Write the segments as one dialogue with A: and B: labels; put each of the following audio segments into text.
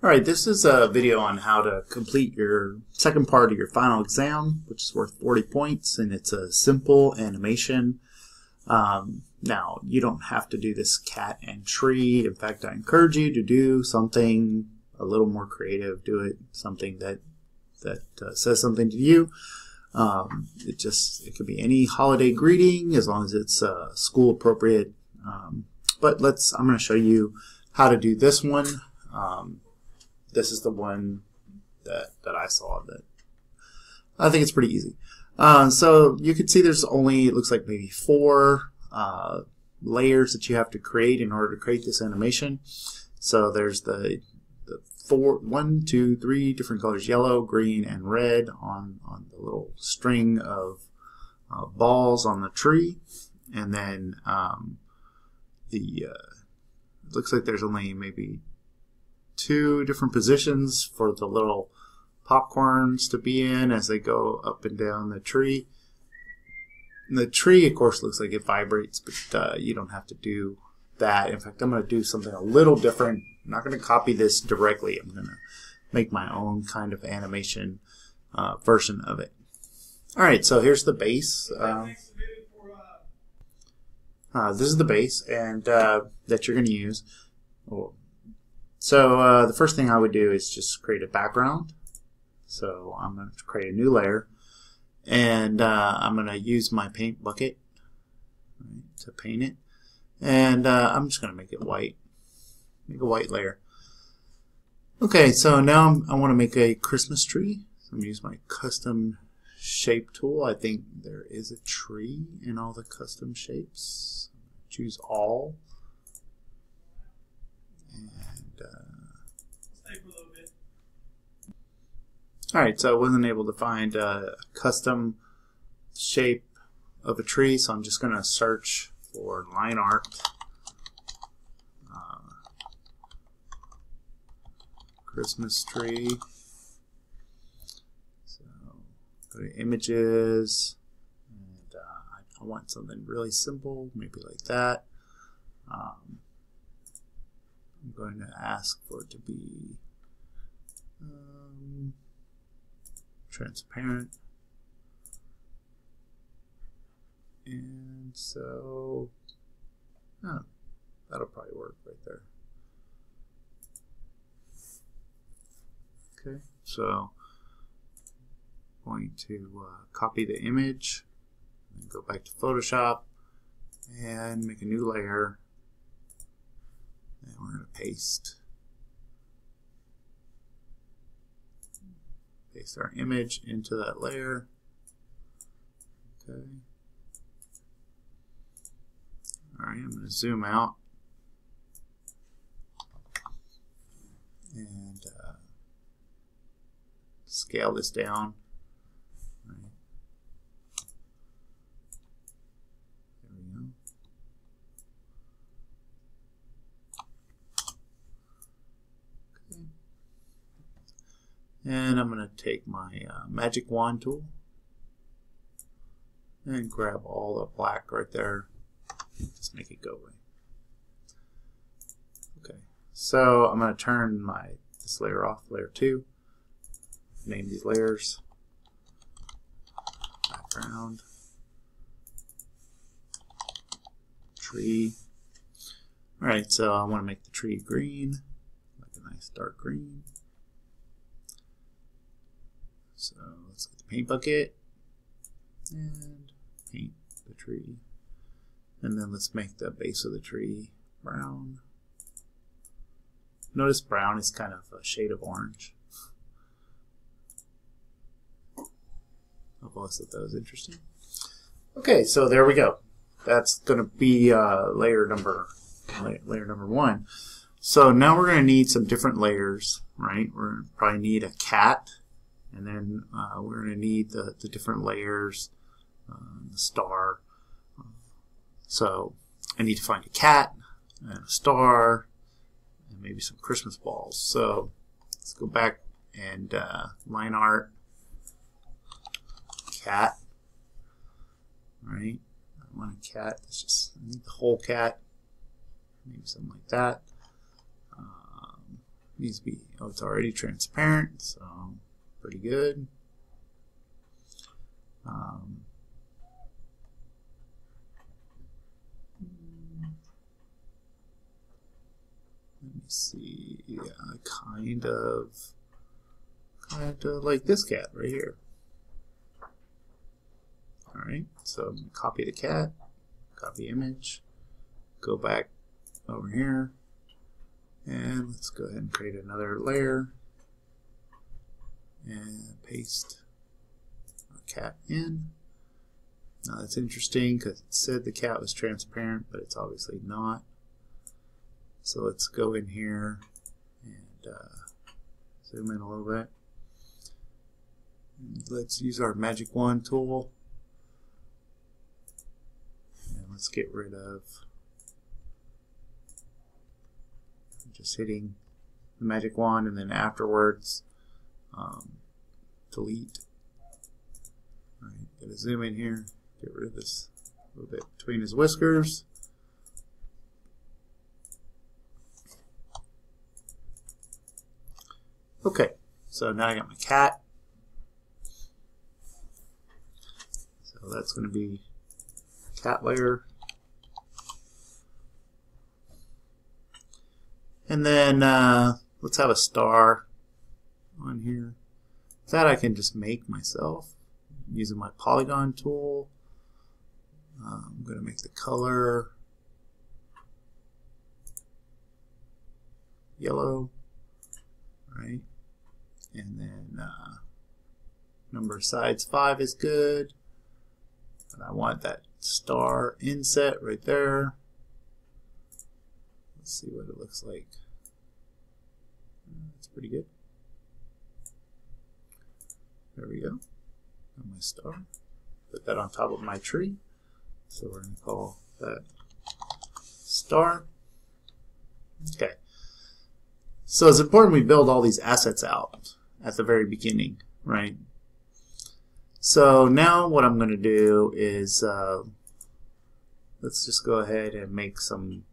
A: Alright, this is a video on how to complete your second part of your final exam, which is worth 40 points, and it's a simple animation. Now, you don't have to do this cat and tree. In fact, I encourage you to do something a little more creative. Do it something that says something to you. It could be any holiday greeting as long as it's school appropriate. But I'm going to show you how to do this one. This is the one that I saw that I think it's pretty easy. So you can see there's only, it looks like maybe 4 layers that you have to create in order to create this animation. So there's the 1, 2, 3 different colors, yellow, green, and red on the little string of balls on the tree. And then it looks like there's only maybe 2 different positions for the little popcorns to be in as they go up and down the tree. And the tree, of course, looks like it vibrates, but you don't have to do that. In fact, I'm going to do something a little different. I'm not going to copy this directly. I'm going to make my own kind of animation version of it. Alright, so here's the base. This is the base and that you're going to use. So the first thing I would do is just create a background. So I'm going to create a new layer, and I'm going to use my paint bucket to paint it, and I'm just going to make it white. Make a white layer. Okay, so now I want to make a Christmas tree. So I'm going to use my custom shape tool. I think there is a tree in all the custom shapes. Choose all. Alright, so I wasn't able to find a custom shape of a tree, so I'm just going to search for line art. Christmas tree. So go to images, and I want something really simple, maybe like that. I'm going to ask for it to be transparent, and so that'll probably work right there. Okay, so I'm going to copy the image and go back to Photoshop and make a new layer, and we're going to paste our image into that layer. Okay. Alright, I'm going to zoom out and scale this down. Right. There we go. Okay. And I'm going to take my magic wand tool and grab all the black right there. Just make it go away. Okay, so I'm going to turn this layer off, layer 2. Name these layers. Background. Tree. Alright, so I want to make the tree green, like a nice dark green. So let's get the paint bucket and paint the tree. And then let's make the base of the tree brown. Notice brown is kind of a shade of orange. Hope that was interesting. Okay, so there we go. That's going to be layer number 1. So now we're going to need some different layers, right? We're going to probably need a cat. And then we're going to need the different layers, the star. So I need to find a cat, and a star, and maybe some Christmas balls. So let's go back and line art, cat. Right? I want a cat. I need the whole cat. Maybe something like that. needs to be, oh, it's already transparent, so pretty good. Let me see, yeah, kind of like this cat right here. Alright, so I'm going to copy the cat, copy image, go back over here, and let's go ahead and create another layer and paste our cat in. Now that's interesting because it said the cat was transparent, but it's obviously not. So let's go in here and zoom in a little bit. Let's use our magic wand tool. And let's get rid of just hitting the magic wand and then afterwards delete. All right, gotta zoom in here, get rid of this little bit between his whiskers. Okay, so now I got my cat. So that's going to be cat layer. And then let's have a star on here. That I can just make myself using my polygon tool. I'm going to make the color yellow, right? And then number of sides 5 is good. And I want that star inset right there. Let's see what it looks like. It's pretty good. There we go. Got my star. Put that on top of my tree. So we're going to call that star. Okay. So it's important we build all these assets out at the very beginning, right? So now what I'm going to do is let's just go ahead and make some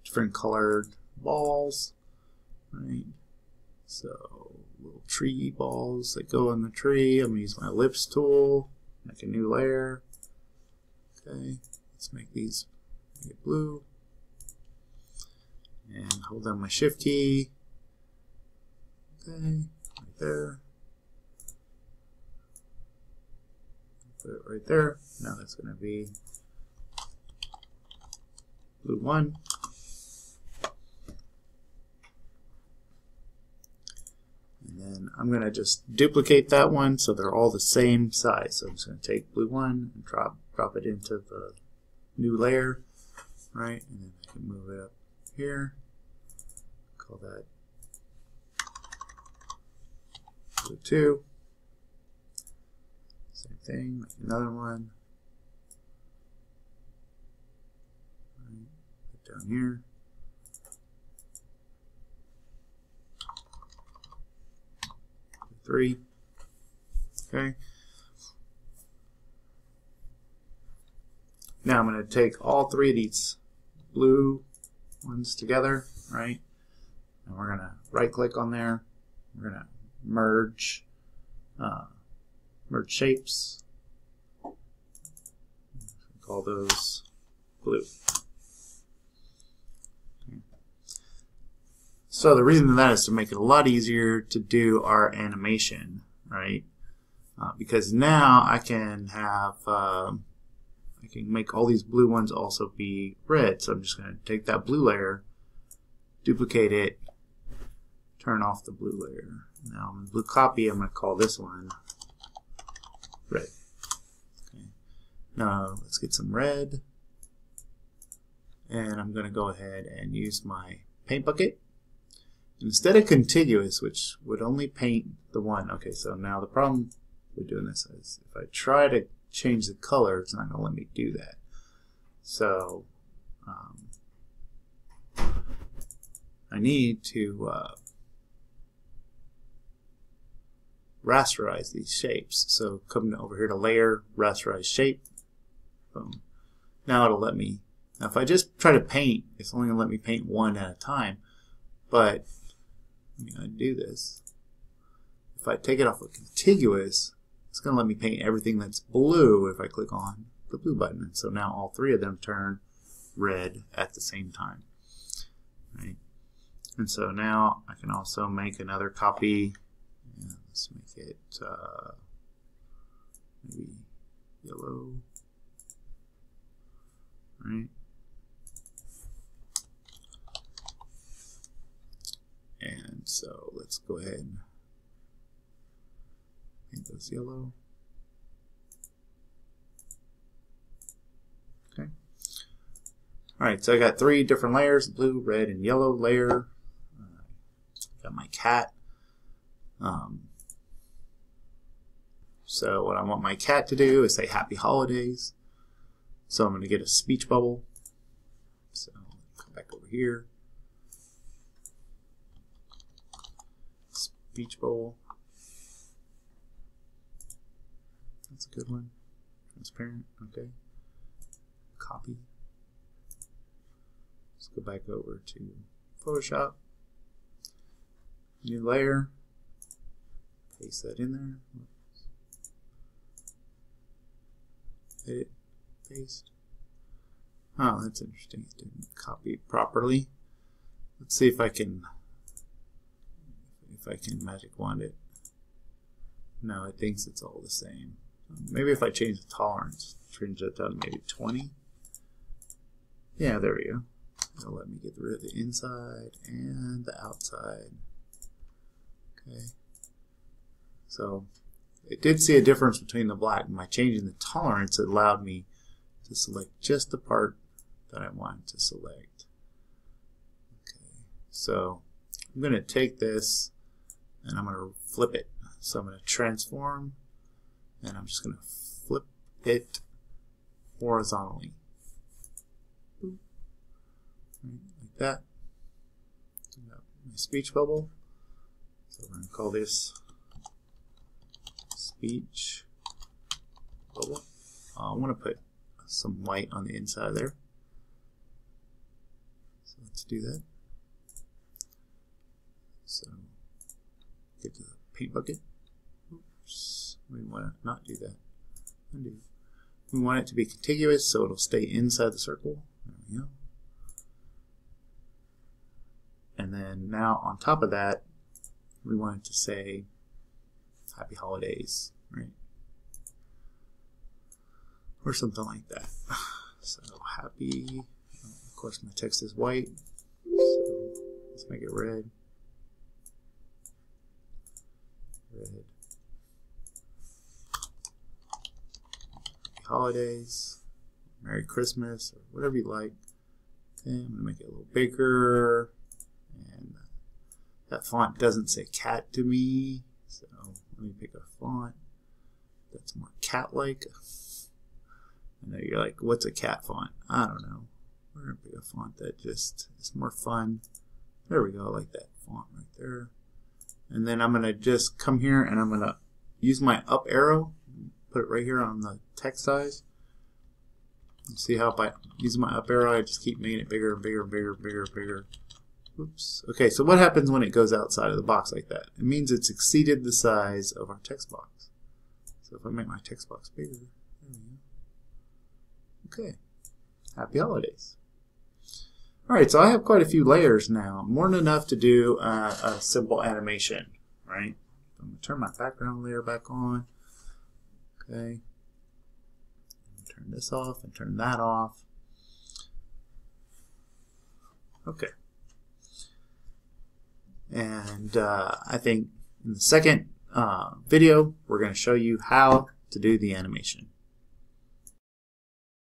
A: different colored balls, right? So little tree balls that go on the tree. I'm going to use my ellipse tool, make a new layer. Okay, let's make these make it blue. And hold down my shift key. Okay, right there. Put it right there. Now that's going to be blue 1. And then I'm going to just duplicate that one so they're all the same size. So I'm just going to take blue 1 and drop it into the new layer, right? And then I can move it up here. Call that blue 2. Same thing, make another one. Right, put down here. Blue 3. Okay. Now I'm going to take all 3 of these blue ones together, right? And we're going to right click on there. We're going to merge shapes. Call those blue. Okay. So the reason for that is to make it a lot easier to do our animation, right? Because now I can have I can make all these blue ones also be red. So I'm just going to take that blue layer, duplicate it, turn off the blue layer. Now in blue copy, I'm going to call this one red. Okay. Now let's get some red. And I'm going to go ahead and use my paint bucket. Instead of contiguous, which would only paint the one. Okay, so now the problem with doing this is if I try to change the color, it's not going to let me do that. So I need to rasterize these shapes. So come over here to layer, rasterize shape. Boom. Now it'll let me. Now if I just try to paint, it's only going to let me paint one at a time. But Let me undo this. If I take it off of contiguous, it's going to let me paint everything that's blue if I click on the blue button. And so now all three of them turn red at the same time. Right? And so now I can also make another copy. Yeah, let's make it maybe yellow. Right? And so let's go ahead and paint those yellow. Okay. Alright, so I got three different layers, blue, red, and yellow layer. Got my cat. So what I want my cat to do is say happy holidays. So I'm going to get a speech bubble. So come back over here. Speech bubble. That's a good one. Transparent. Okay. Copy. Let's go back over to Photoshop. New layer. Paste that in there. Edit. Paste. Oh, that's interesting. It didn't copy it properly. Let's see if I can magic wand it. No, it thinks it's all the same. Maybe if I change the tolerance, change that down to maybe 20. Yeah, there we go. It'll let me get rid of the inside and the outside. Okay. So it did see a difference between the black. By changing the tolerance, it allowed me to select just the part that I wanted to select. Okay. So I'm going to take this and I'm going to flip it. So I'm going to transform and I'm just going to flip it horizontally. Boop. Like that. My speech bubble. So we're going to call this speech bubble. I want to put some white on the inside there. So let's do that. So get to the paint bucket. Oops. We want to not do that. Undo. We want it to be contiguous so it'll stay inside the circle. There we go. And then now on top of that, we want it to say happy holidays, right? Or something like that. So happy, of course my text is white, so let's make it red. Red. Happy holidays, Merry Christmas, or whatever you like. Okay, I'm going to make it a little bigger. And that font doesn't say cat to me, so let me pick a font that's more cat-like. I know you're like, what's a cat font? I don't know. We're going to pick a font that just is more fun. There we go, I like that font right there. And then I'm going to just come here and I'm going to use my up arrow, put it right here on the text size. See how if I use my up arrow, I just keep making it bigger and bigger and bigger and bigger and bigger. Oops. Okay, so what happens when it goes outside of the box like that? It means it's exceeded the size of our text box. So if I make my text box bigger, there we go. Okay, happy holidays. Alright, so I have quite a few layers now, more than enough to do a simple animation, right? I'm going to turn my background layer back on. Okay, turn this off and turn that off. Okay. And I think in the second video, we're going to show you how to do the animation.